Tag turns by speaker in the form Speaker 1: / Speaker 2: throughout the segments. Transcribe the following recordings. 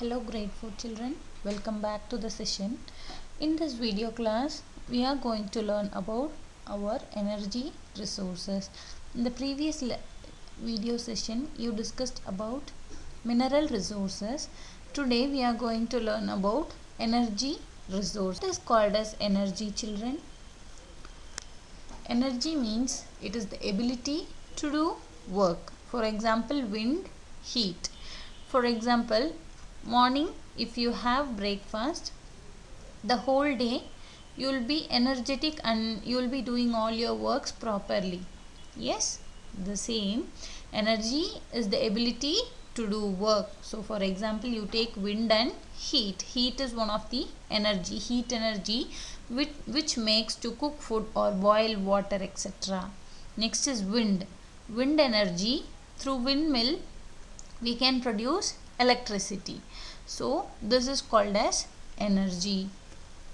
Speaker 1: Hello grade 4 children, welcome back to the session. In this video class, we are going to learn about our energy resources. In the previous video session, you discussed about mineral resources. Today we are going to learn about energy resource. What is called as energy, children? Energy means it is the ability to do work. For example, wind, heat. For example, morning if you have breakfast, the whole day you will be energetic and you will be doing all your works properly. Yes, the same. Energy is the ability to do work. So for example, you take wind and heat. Heat is one of the energy, heat energy which makes to cook food or boil water, etc. Next is wind. Wind energy, through windmill we can produce electricity. So this is called as energy.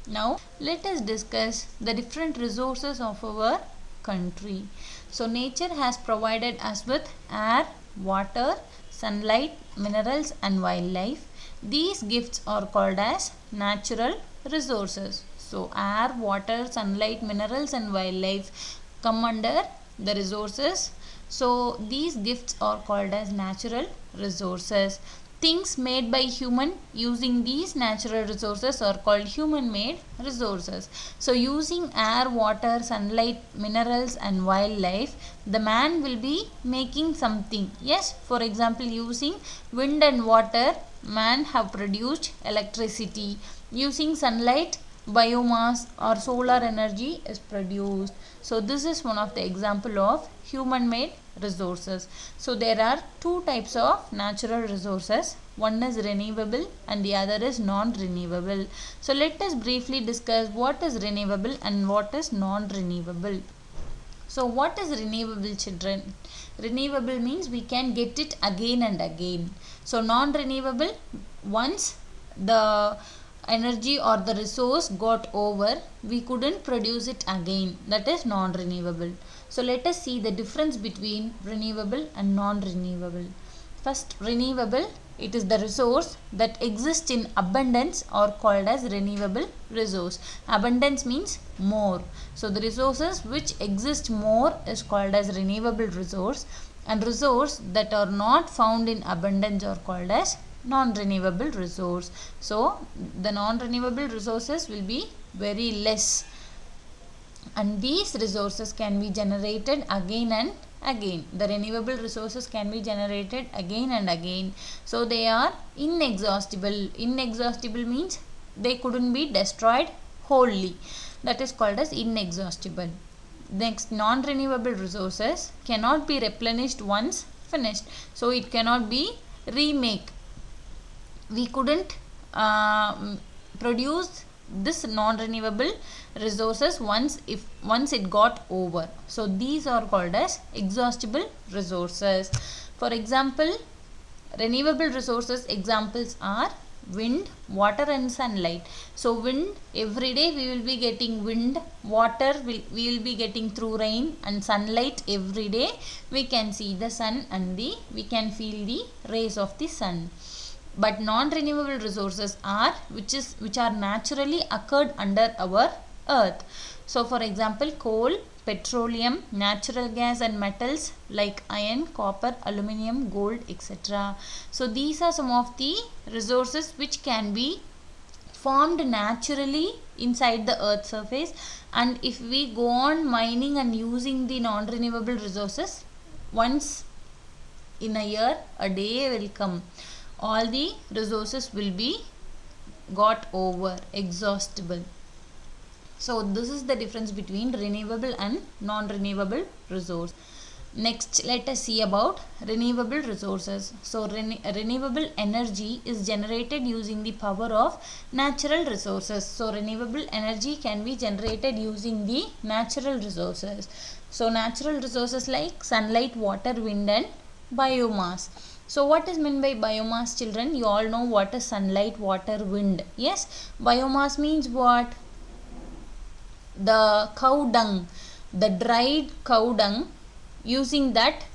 Speaker 1: Now let us discuss the different resources of our country. So nature has provided us with air, water, sunlight, minerals and wildlife. These gifts are called as natural resources. So air, water, sunlight, minerals and wildlife come under the resources. So these gifts are called as natural resources. Things made by human using these natural resources are called human made resources. So using air, water, sunlight, minerals and wildlife, the man will be making something. Yes, for example, using wind and water, man have produced electricity. Using sunlight, biomass or solar energy is produced. So this is one of the example of human made resources. So there are two types of natural resources. One is renewable and the other is non-renewable. So let us briefly discuss what is renewable and what is non-renewable. So what is renewable, children? Renewable means we can get it again and again. So non-renewable, once the energy or the resource got over, we couldn't produce it again. That is non-renewable. So let us see the difference between renewable and non-renewable. First, renewable, it is the resource that exists in abundance or called as renewable resource. Abundance means more. So the resources which exist more is called as renewable resource, and resource that are not found in abundance are called as non-renewable resource. So the non-renewable resources will be very less, and these resources can be generated again and again. The renewable resources can be generated again and again. So they are inexhaustible. Inexhaustible means they couldn't be destroyed wholly. That is called as inexhaustible. Next, non-renewable resources cannot be replenished once finished. So it cannot be remake. We couldn't produce this non-renewable resources once it got over. So these are called as exhaustible resources. For example, renewable resources examples are wind, water and sunlight. So wind, every day we will be getting wind. Water we will be getting through rain, and sunlight, every day we can see the sun and we can feel the rays of the sun. But non-renewable resources are which are naturally occurred under our earth. So for example, coal, petroleum, natural gas and metals like iron, copper, aluminium, gold, etc. So these are some of the resources which can be formed naturally inside the earth's surface, and if we go on mining and using the non-renewable resources, once in a year a day will come, all the resources will be got over, exhaustible. So this is the difference between renewable and non-renewable resource. Next, let us see about renewable resources. So renewable energy is generated using the power of natural resources. So renewable energy can be generated using the natural resources. So natural resources like sunlight, water, wind and biomass. So what is meant by biomass, children? You all know what is sunlight, water, wind. Yes, biomass means what? The cow dung, the dried cow dung, using that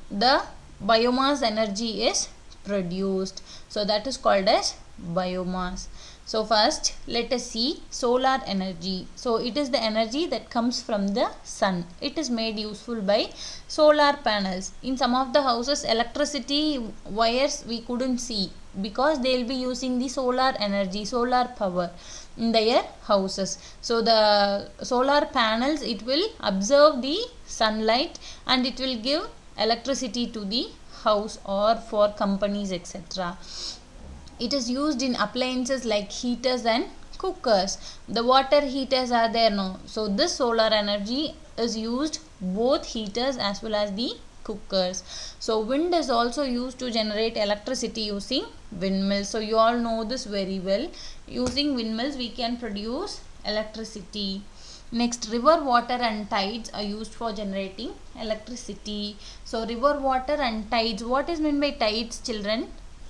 Speaker 1: the biomass energy is produced. So that is called as biomass. So first let us see solar energy. So it is the energy that comes from the sun. It is made useful by solar panels. In some of the houses, electricity wires we couldn't see because they will be using the solar energy, solar power in their houses. So the solar panels, it will absorb the sunlight and it will give electricity to the house or for companies, etc. It is used in appliances like heaters and cookers. The water heaters are there now. So this solar energy is used both heaters as well as the cookers. So wind is also used to generate electricity using windmills. So you all know this very well. Using windmills we can produce electricity. Next, river water and tides are used for generating electricity. So river water and tides, what is meant by tides, children?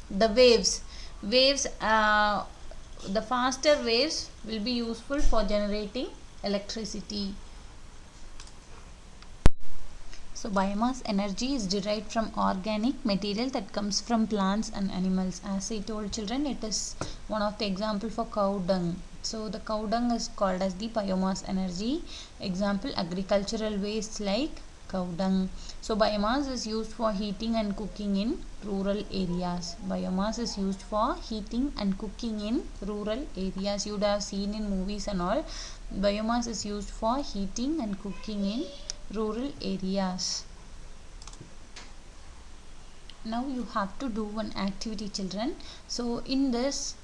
Speaker 1: The waves. The faster waves will be useful for generating electricity. So biomass energy is derived from organic material that comes from plants and animals. As I told children, it is one of the example for cow dung. So the cow dung is called as the biomass energy. Example, agricultural waste like cow dung. So biomass is used for heating and cooking in rural areas. Biomass is used for heating and cooking in rural areas. You would have seen in movies and all. Biomass is used for heating and cooking in rural areas. Now you have to do one activity, children. So in this,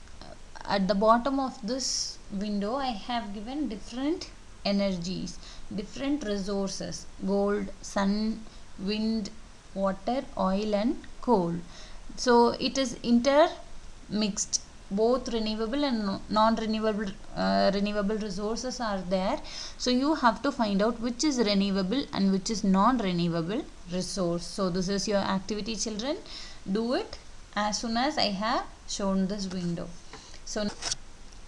Speaker 1: at the bottom of this window, I have given different energies, different resources: gold, sun, wind, water, oil and coal. So it is intermixed. Both renewable and non-renewable renewable resources are there. So you have to find out which is renewable and which is non-renewable resource. So this is your activity, children. Do it as soon as I have shown this window. So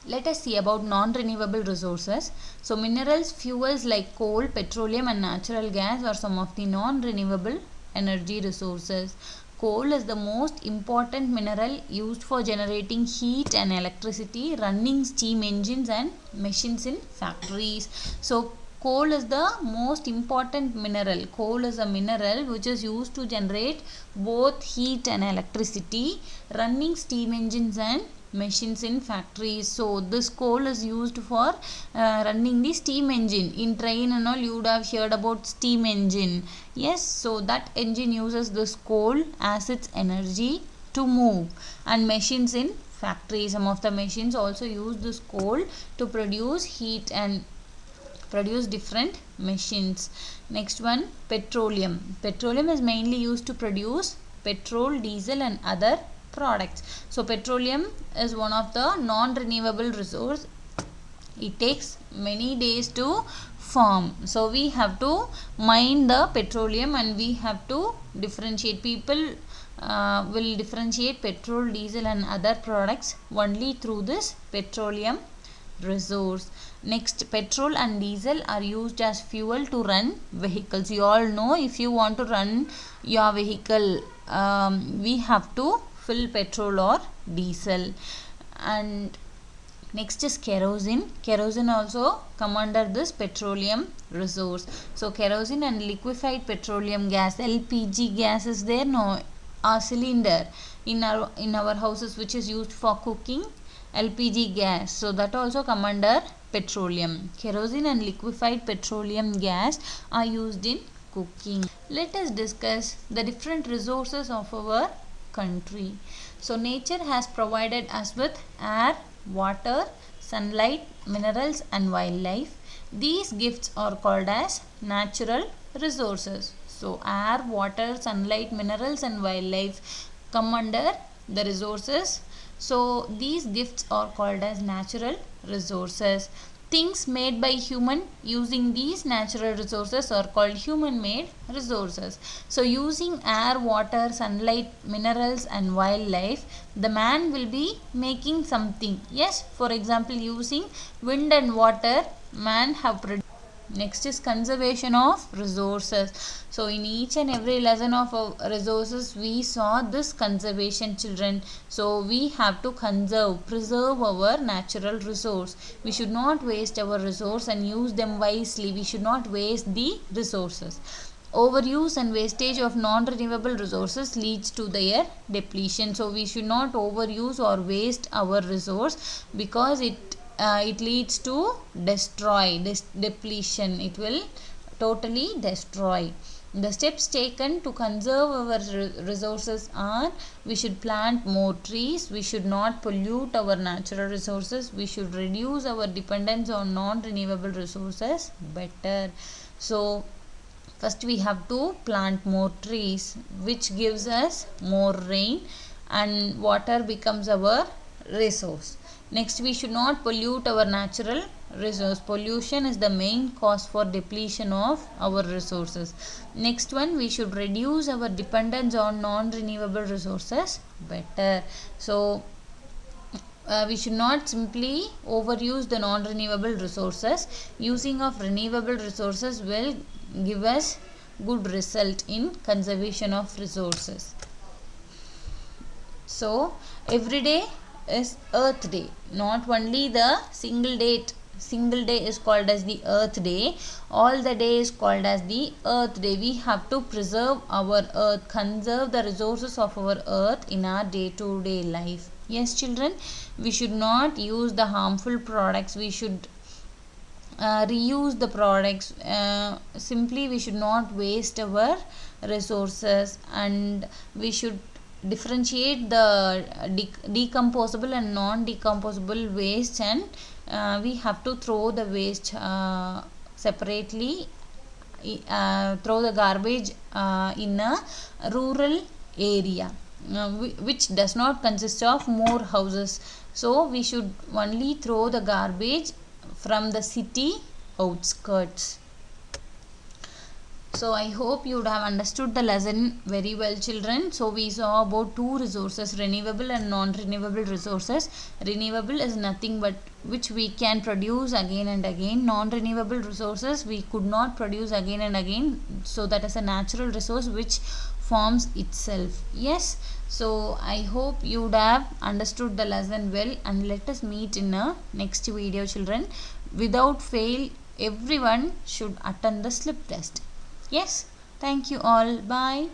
Speaker 1: let us see about non-renewable resources. So minerals, fuels like coal, petroleum and natural gas are some of the non-renewable energy resources. Coal is the most important mineral used for generating heat and electricity, running steam engines and machines in factories. So coal is the most important mineral. Coal is a mineral which is used to generate both heat and electricity, running steam engines and machines in factories. So this coal is used for running the steam engine. In train and all, you would have heard about steam engine. Yes, so that engine uses this coal as its energy to move. And machines in factories, some of the machines also use this coal to produce heat and produce different machines. Next one, petroleum. Petroleum is mainly used to produce petrol, diesel and other products. So petroleum is one of the non-renewable resource. It takes many days to form. So we have to mine the petroleum and we have to differentiate. People will differentiate petrol, diesel and other products only through this petroleum resource. Next, petrol and diesel are used as fuel to run vehicles. You all know, if you want to run your vehicle, we have to fill petrol or diesel. And next is kerosene. Kerosene also come under this petroleum resource. So kerosene and liquefied petroleum gas, LPG gas is there, no, a cylinder in our houses which is used for cooking, LPG gas. So that also come under petroleum. Kerosene and liquefied petroleum gas are used in cooking. Let us discuss the different resources of our country. So nature has provided us with air, water, sunlight, minerals and wildlife. These gifts are called as natural resources. So air, water, sunlight, minerals and wildlife come under the resources. So these gifts are called as natural resources. Things made by human using these natural resources are called human made resources. So using air, water, sunlight, minerals and wildlife, the man will be making something. Yes, for example, using wind and water, man have produced. Next is conservation of resources. So in each and every lesson of resources we saw this conservation, children. So we have to preserve our natural resource. We should not waste our resource and use them wisely. We should not waste the resources. Overuse and wastage of non-renewable resources leads to their depletion. So we should not overuse or waste our resource, because it leads to depletion. It will totally destroy. The steps taken to conserve our resources are: we should plant more trees, we should not pollute our natural resources, we should reduce our dependence on non-renewable resources better. So first we have to plant more trees, which gives us more rain and water becomes our resource. Next, we should not pollute our natural resource. Pollution is the main cause for depletion of our resources. Next one, we should reduce our dependence on non-renewable resources better. So we should not simply overuse the non-renewable resources. Using of renewable resources will give us good result in conservation of resources. So every day is Earth Day. Not only the single day is called as the Earth Day. All the day is called as the Earth Day. We have to preserve our earth, conserve the resources of our earth in our day-to-day life. Yes, children, we should not use the harmful products. We should reuse the products. Simply we should not waste our resources, and we should differentiate the decomposable and non-decomposable waste, and we have to throw the waste separately, throw the garbage in a rural area which does not consist of more houses. So we should only throw the garbage from the city outskirts. So I hope you would have understood the lesson very well, children. So we saw about two resources, renewable and non-renewable resources. Renewable is nothing but which we can produce again and again. Non-renewable resources we could not produce again and again. So that is a natural resource which forms itself. Yes. So I hope you would have understood the lesson well, and let us meet in a next video, children. Without fail, everyone should attend the slip test. Yes, thank you all. Bye.